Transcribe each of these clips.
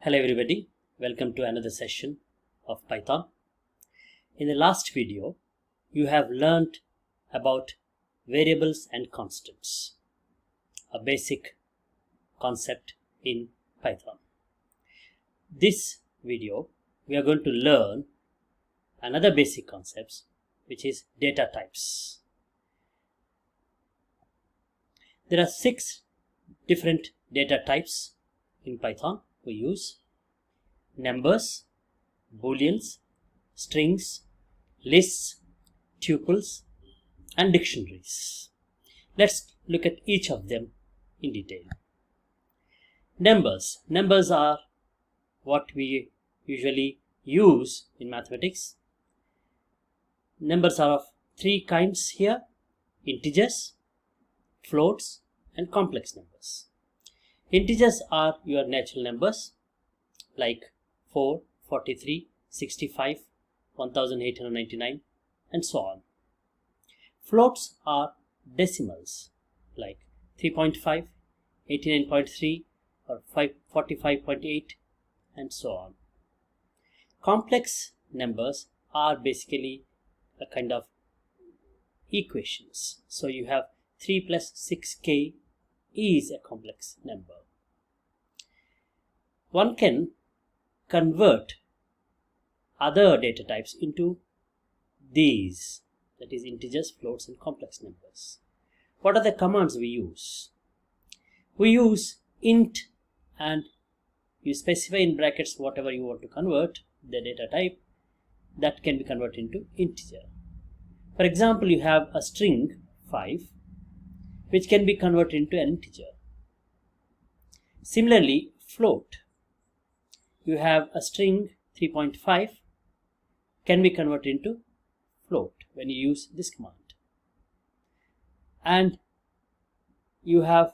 Hello everybody, welcome to another session of Python. In the last video, you have learned about variables and constants, a basic concept in Python. This video, we are going to learn another basic concept, which is data types. There are 6 different data types in Python we use: numbers, booleans, strings, lists, tuples, and dictionaries. Let's look at each of them in detail. Numbers. Numbers are what we usually use in mathematics. Numbers are of 3 kinds here: integers, floats, and complex numbers. Integers are your natural numbers like 4, 43, 65, 1899, and so on. Floats are decimals like 3.5, 89.3, or 45.8, and so on. Complex numbers are basically a kind of equations. So you have 3 plus 6k is a complex number. One can convert other data types into these, that is integers, floats, and complex numbers. What are the commands we use? We use int, and you specify in brackets whatever you want to convert, the data type that can be converted into integer. For example, you have a string 5 which can be converted into an integer. Similarly, float. You have a string 3.5 can be converted into float when you use this command. And you have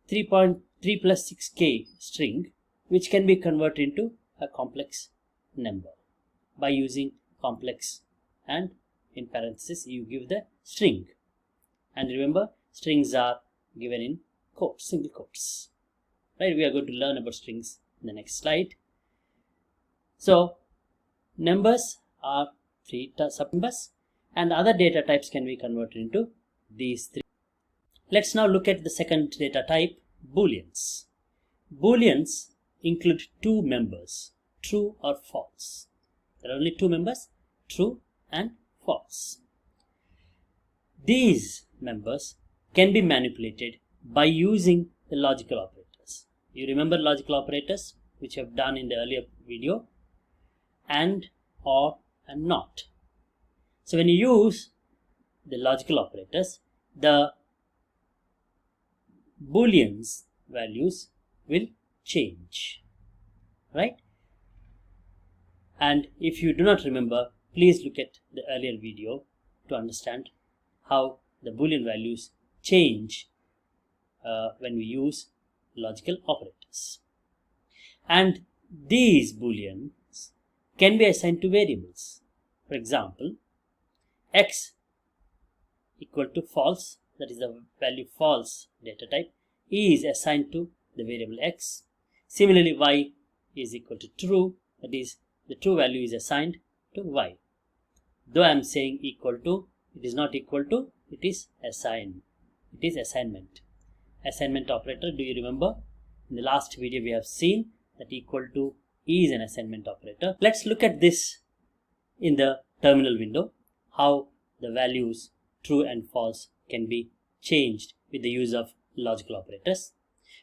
3 plus 6k string which can be converted into a complex number by using complex, and in parentheses you give the string. And remember, strings are given in quotes, single quotes. Right? We are going to learn about strings in the next slide. So, numbers are 3 subnumbers, and other data types can be converted into these 3. Let's now look at the second data type, booleans. Booleans include 2 members, true or false. There are only 2 members, true and false. These members can be manipulated by using the logical operators. You remember logical operators which I have done in the earlier video: and, or, and not. So when you use the logical operators, the booleans values will change, right? And if you do not remember, please look at the earlier video to understand how the boolean values change when we use logical operators. And these booleans can be assigned to variables. For example, x equal to false, that is the value false data type, is assigned to the variable x. Similarly, y is equal to true, that is the true value is assigned to y. Though I am saying equal to, it is not equal to, it is assigned. It is assignment. Assignment operator, do you remember? In the last video we have seen that equal to is an assignment operator. Let's look at this in the terminal window, how the values true and false can be changed with the use of logical operators.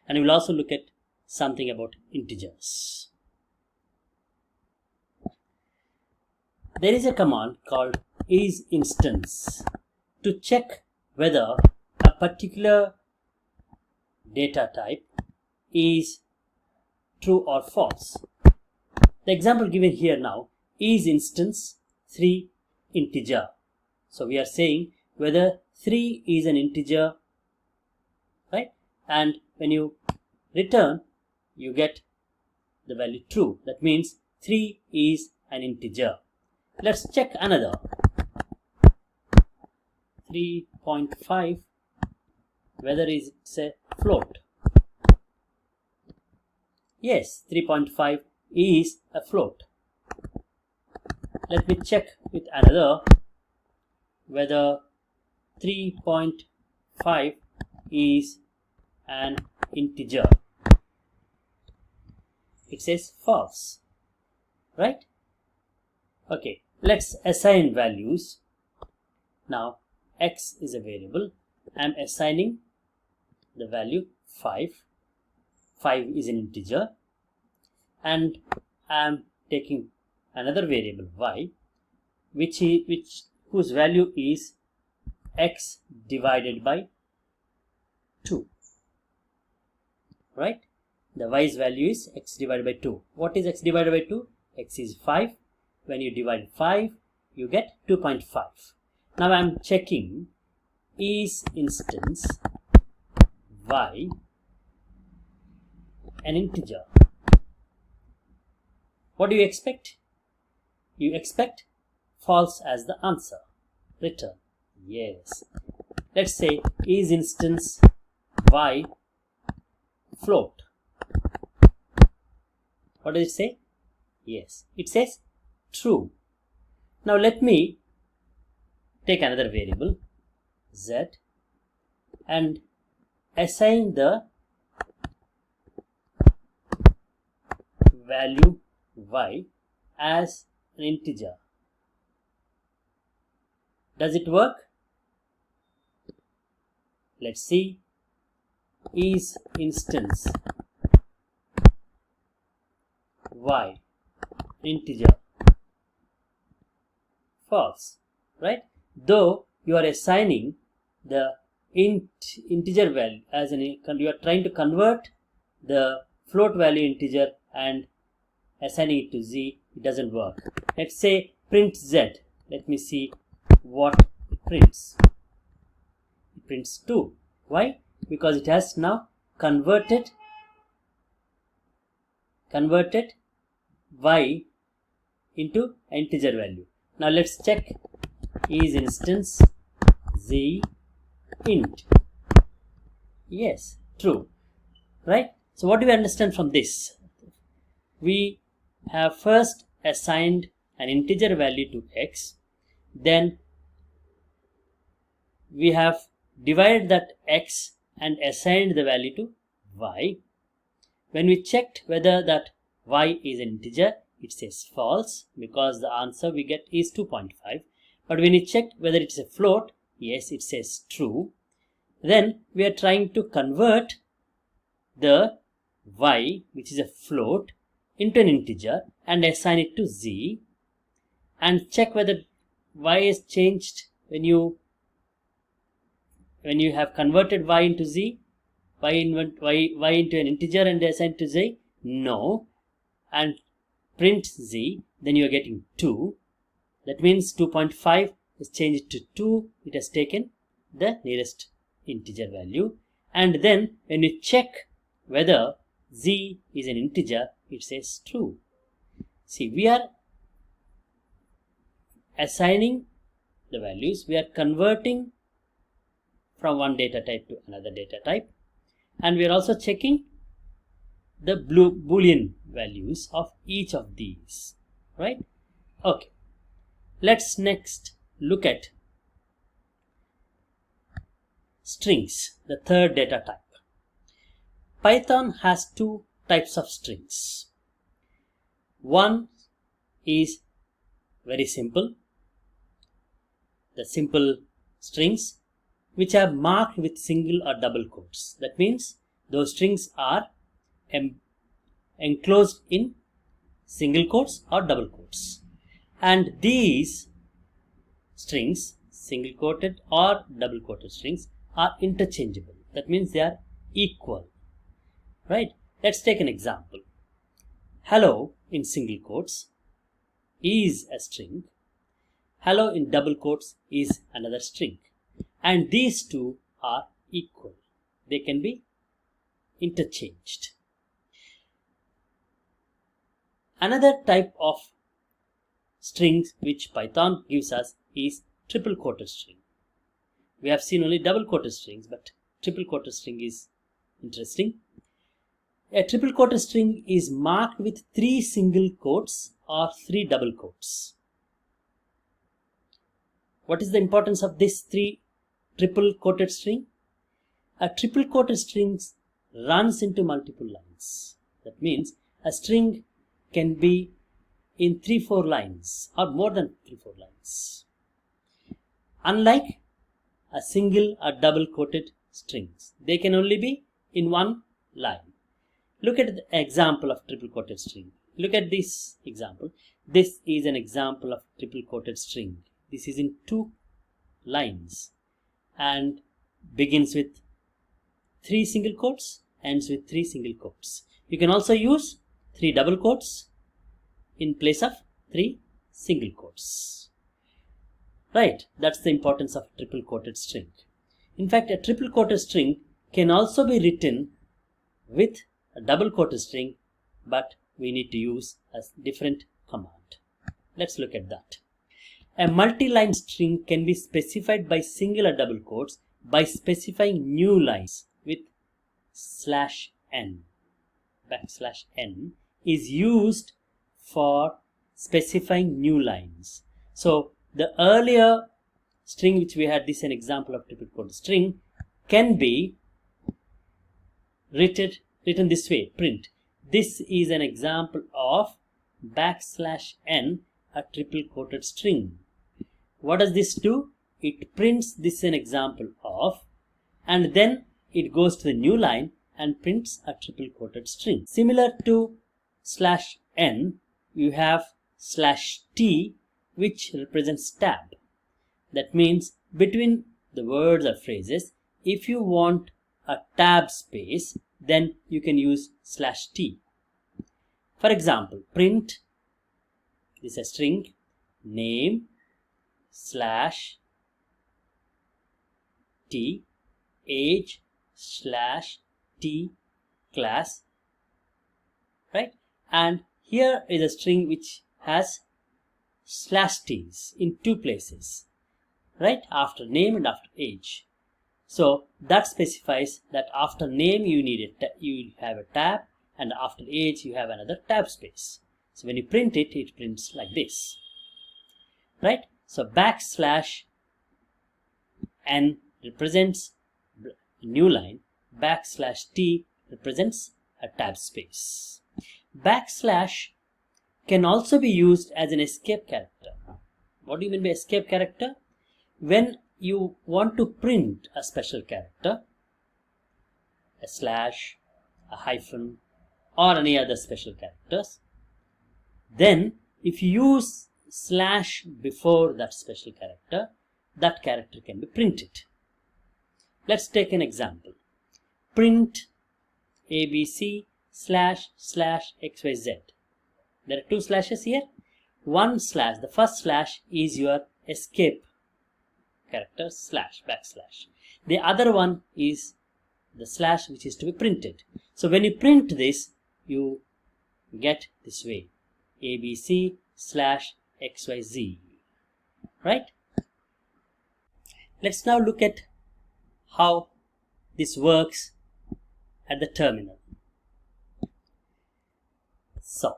And we will also look at something about integers. There is a command called isInstance to check whether a particular data type is true or false. The example given here now is instance 3 integer. So we are saying whether 3 is an integer, right? And when you return, you get the value true. That means 3 is an integer. Let's check another. 3.5, whether it's a float. Yes, 3.5 is a float. Let me check with another whether 3.5 is an integer. It says false, right? Okay, let's assign values. Now x is a variable. I am assigning the value 5. 5 is an integer, and I am taking another variable y, whose value is x divided by 2. Right? The y's value is x divided by 2. What is x divided by 2? X is 5. When you divide 5, you get 2.5. Now I am checking, is instance y an integer? What do you expect? You expect false as the answer. Return. Yes. Let's say, is instance y float? What does it say? Yes, it says true. Now let me take another variable z and assign the value y as an integer. Does it work? Let's see. Is instance y integer? False, right? Though you are assigning the integer value as you are trying to convert the float value integer and assigning it to z, it doesn't work. Let's say print z. Let me see what it prints. It prints 2. Why? Because it has now converted y into integer value. Now let's check, is instance z int? Yes, true, right? So what do we understand from this? We have first assigned an integer value to x, then we have divided that x and assigned the value to y. When we checked whether that y is an integer, it says false because the answer we get is 2.5. But when we checked whether it's a float, yes, it says true. Then we are trying to convert the y, which is a float, into an integer and assign it to z, and check whether y is changed when you have converted y into z, y into an integer and assigned to z. No. And print z, then you are getting 2. That means 2.5 is changed to 2. It has taken the nearest integer value. And then when you check whether z is an integer, it says true. See, we are assigning the values. We are converting from one data type to another data type. And we are also checking the Boolean values of each of these, right? Okay, let's next look at strings, the third data type. Python has two types of strings. One is very simple, the simple strings which are marked with single or double quotes. That means those strings are enclosed in single quotes or double quotes. And these strings, single quoted or double quoted strings, are interchangeable. That means they are equal, right? Let's take an example. Hello in single quotes is a string. Hello in double quotes is another string. And these two are equal. They can be interchanged. Another type of strings which Python gives us is triple quoted string. We have seen only double quoted strings, but triple quoted string is interesting. A triple quoted string is marked with 3 single quotes or 3 double quotes. What is the importance of this triple quoted string? A triple quoted string runs into multiple lines. That means a string can be in 3-4 lines or more than 3-4 lines. Unlike a single or double quoted strings, they can only be in one line. Look at the example of triple quoted string. Look at this example. This is an example of triple quoted string. This is in 2 lines and begins with 3 single quotes, ends with 3 single quotes. You can also use 3 double quotes in place of 3 single quotes. Right, that's the importance of triple quoted string. In fact, a triple quoted string can also be written with a double quoted string, but we need to use a different command. Let's look at that. A multi-line string can be specified by single or double quotes by specifying new lines with /n. /n is used for specifying new lines. So the earlier string which we had, this is an example of triple quoted string, can be written this way, print. This is an example of \n, a triple quoted string. What does this do? It prints this an example of, and then it goes to the new line and prints a triple quoted string. Similar to /n, you have /t, which represents tab. That means between the words or phrases, if you want a tab space, then you can use /t. For example, print, this is a string, name /t, age /t, class, right? And here is a string which has /t's in 2 places, right? After name and after age. So that specifies that after name you have a tab, and after age you have another tab space. So when you print it, it prints like this, right? So \n represents new line, \t represents a tab space. \ can also be used as an escape character. What do you mean by escape character? When you want to print a special character, a slash, a hyphen, or any other special characters, then if you use slash before that special character, that character can be printed. Let's take an example. Print ABC //xyz. There are 2 slashes here. One slash, the first slash is your escape character, /. The other one is the slash which is to be printed. So when you print this, you get this way, ABC /XYZ, right? Let's now look at how this works at the terminal. So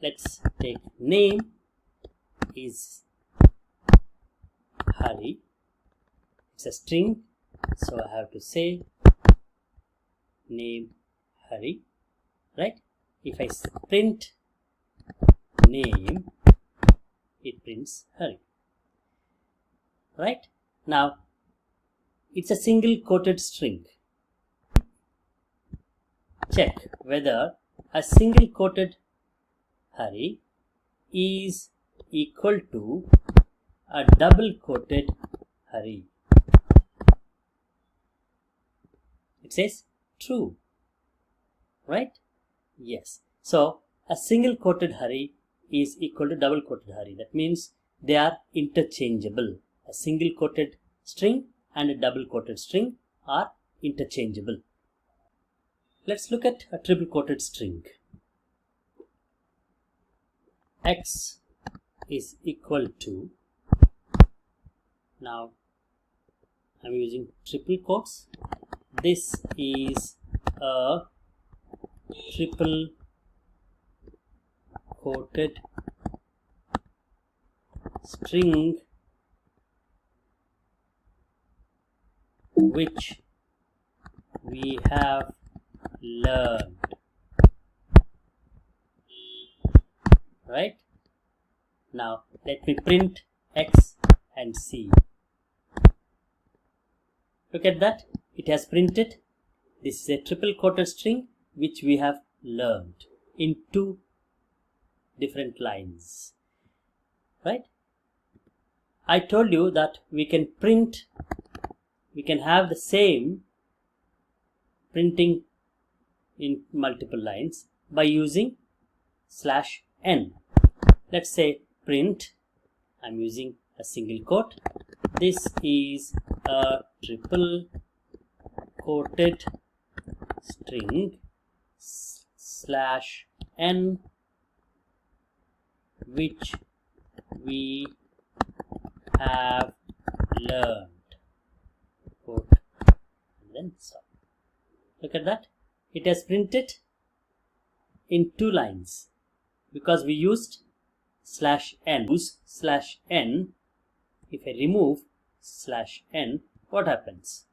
let's take name is Hari. It's a string, so I have to say name Hari, right? If I print name, it prints Hari, right? Now it's a single quoted string. Check whether a single quoted Hari is equal to a double quoted Hari. It says true, right? Yes. So a single quoted Hari is equal to double quoted Hari. That means they are interchangeable. A single quoted string and a double quoted string are interchangeable. Let's look at a triple quoted string. X is equal to, now I'm using triple quotes. This is a triple quoted string which we have learned. Right? Now let me print X and C. Look at that. It has printed. This is a triple quoted string which we have learned in 2 different lines. Right? I told you that we can have the same printing in multiple lines by using /n. Let's say print, I'm using a single quote, this is a triple quoted string /n which we have learned. Quote and then stop. Look at that. It has printed in 2 lines because we used /n. Use /n. If I remove /n, what happens?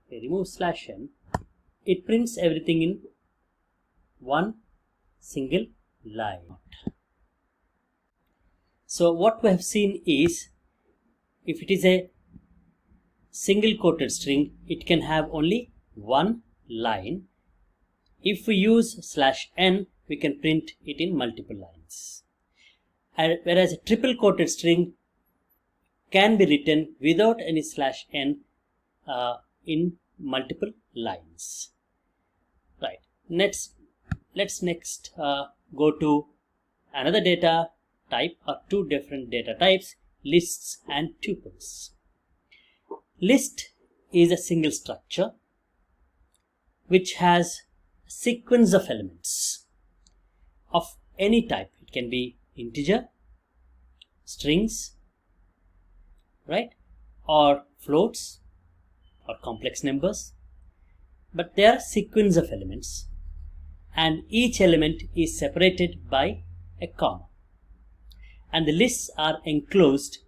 If I remove /n, it prints everything in 1 single line. So what we have seen is, if it is a single quoted string, it can have only 1 line. If we use /n, we can print it in multiple lines. Whereas a triple quoted string can be written without any /n in multiple lines. Right. Let's next go to another data type, or 2 different data types, lists and tuples. List is a single structure which has a sequence of elements of any type. It can be integer, strings, right, or floats or complex numbers, but they are a sequence of elements and each element is separated by a comma, and the lists are enclosed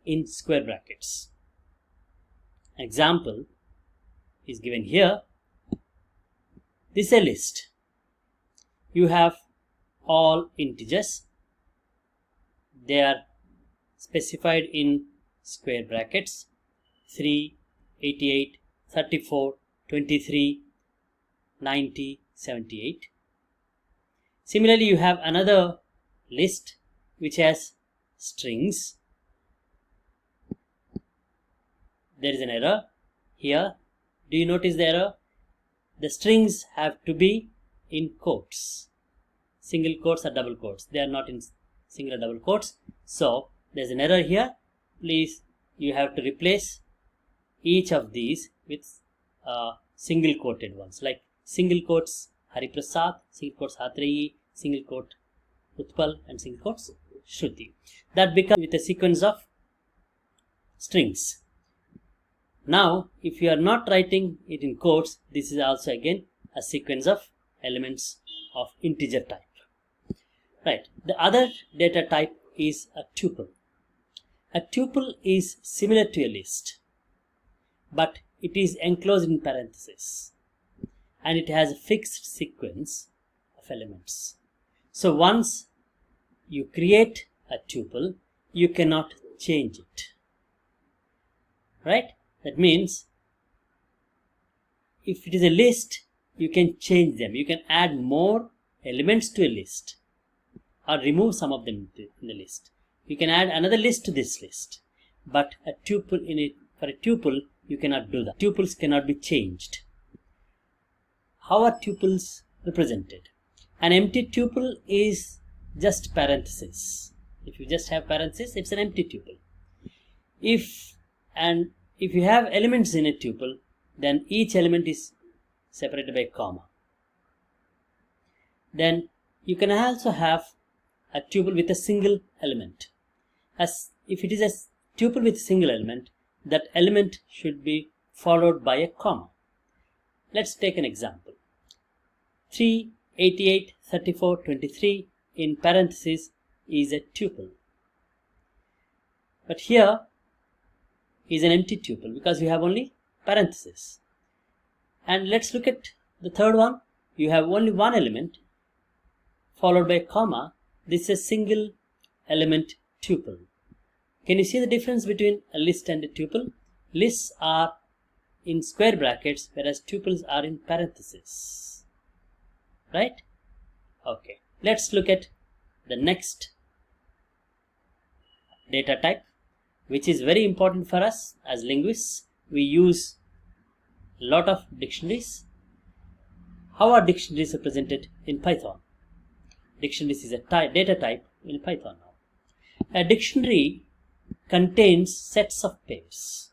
in square brackets. An example is given here. This is a list. You have all integers. They are specified in square brackets: 3, 88, 34, 23, 90, 78. Similarly, you have another list which has strings. There is an error here. Do you notice the error? The strings have to be in quotes. Single quotes or double quotes. They are not in single or double quotes. So there is an error here. Please, you have to replace each of these with single quoted ones, like single quotes Hariprasad, single quotes Hatreyi, single quote Utpal, and single quotes Shruti. That becomes with a sequence of strings. Now, if you are not writing it in quotes, this is also again a sequence of elements of integer type. Right. The other data type is a tuple. A tuple is similar to a list, but it is enclosed in parentheses and it has a fixed sequence of elements. So once you create a tuple, you cannot change it. Right? That means if it is a list, you can change them. You can add more elements to a list or remove some of them in the list. You can add another list to this list. But a tuple for a tuple, you cannot do that. Tuples cannot be changed. How are tuples represented? An empty tuple is just parentheses. If you just have parentheses, it's an empty tuple. If you have elements in a tuple, then each element is separated by a comma. Then you can also have a tuple with a single element. As if it is a tuple with a single element, that element should be followed by a comma. Let's take an example. 3, 88, 34, 23 in parentheses is a tuple. But here is an empty tuple because we have only parentheses. And let's look at the third one. You have only one element followed by a comma. This is a single element tuple. Can you see the difference between a list and a tuple? Lists are in square brackets, whereas tuples are in parentheses. Right? Okay. Let's look at the next data type, which is very important for us as linguists. We use a lot of dictionaries. How are dictionaries represented in Python? Dictionaries is a data type in Python now. A dictionary contains sets of pairs.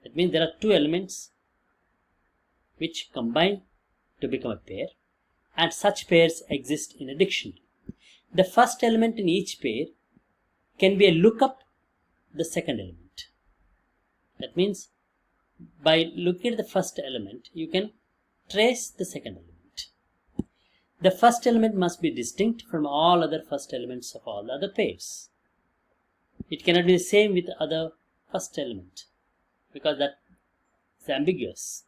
That means there are two elements which combine to become a pair, and such pairs exist in a dictionary. The first element in each pair can be a lookup the second element. That means by looking at the first element, you can trace the second element. The first element must be distinct from all other first elements of all the other pairs. It cannot be the same with the other first element because that is ambiguous.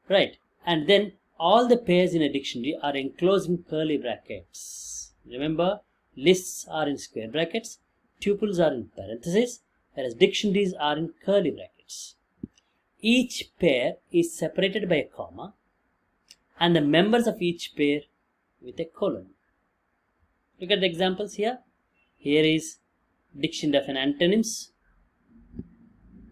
Right? And then all the pairs in a dictionary are enclosed in curly brackets. Remember, lists are in square brackets, tuples are in parentheses, whereas dictionaries are in curly brackets. Each pair is separated by a comma and the members of each pair with a colon. Look at the examples here. Here is dictionary of an antonyms.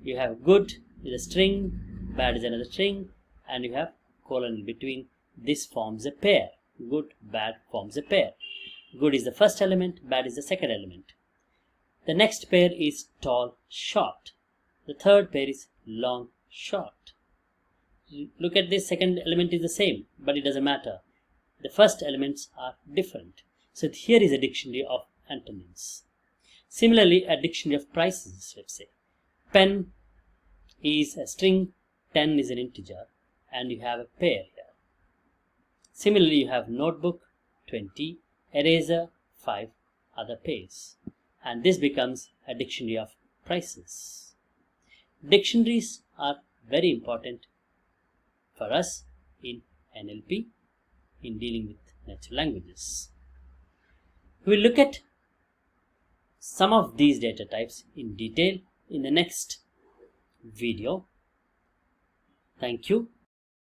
You have good is a string, bad is another string, and you have colon in between. This forms a pair. Good, bad forms a pair. Good is the first element, bad is the second element. The next pair is tall, short. The third pair is long, short. Look at this, second element is the same, but it doesn't matter. The first elements are different. So here is a dictionary of antonyms. Similarly, a dictionary of prices, let's say. Pen is a string, 10 is an integer, and you have a pair here. Similarly, you have notebook, 20, eraser, 5 other pairs. And this becomes a dictionary of prices. Dictionaries are very important for us in NLP, in dealing with natural languages. We'll look at some of these data types in detail in the next video. Thank you.